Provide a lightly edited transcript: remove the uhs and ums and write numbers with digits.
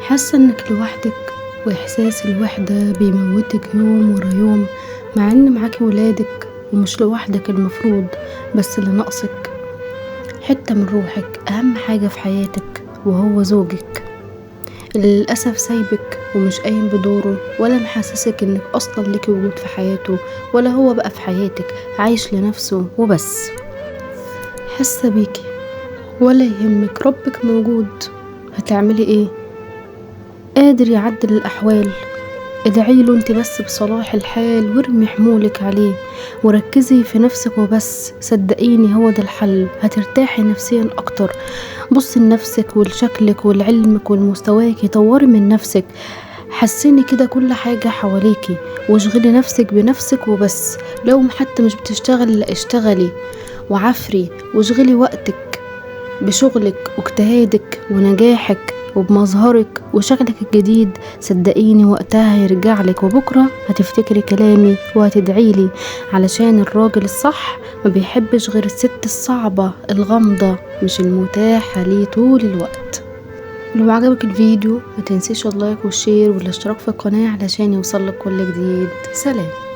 حاسة انك لوحدك واحساس الوحدة بيموتك يوم ورا يوم، مع ان معاكي ولادك ومش لوحدك المفروض، بس اللي ناقصك حتة من روحك، اهم حاجة في حياتك وهو زوجك اللي للأسف سايبك ومش قايم بدوره ولا محسسك انك اصلا ليكي وجود في حياته، ولا هو بقى في حياتك، عايش لنفسه وبس. حاسة بيكي ولا يهمك، ربك موجود. هتعملي ايه؟ قادر يعدل الأحوال. ادعيله انت بس بصلاح الحال، وارمي حمولك عليه وركزي في نفسك وبس، صدقيني هو ده الحل، هترتاحي نفسيا اكتر. بصي لنفسك ولشكلك ولعلمك ولمستواكي، طوري من نفسك، حسني كده كل حاجة حواليكي، واشغلي نفسك بنفسك وبس. لو حتى مش بتشتغلي، لا اشتغلي وعفري واشغلي وقتك بشغلك واجتهادك ونجاحك وبمظهرك وشكلك الجديد. صدقيني وقتها هيرجعلك، وبكرة هتفتكري كلامي وهتدعيلي، علشان الراجل الصح ما بيحبش غير الست الصعبة الغامضة، مش المتاحة ليه طول الوقت. لو عجبك الفيديو ما تنسيش اللايك والشير والاشتراك في القناة علشان يوصلك كل جديد. سلام.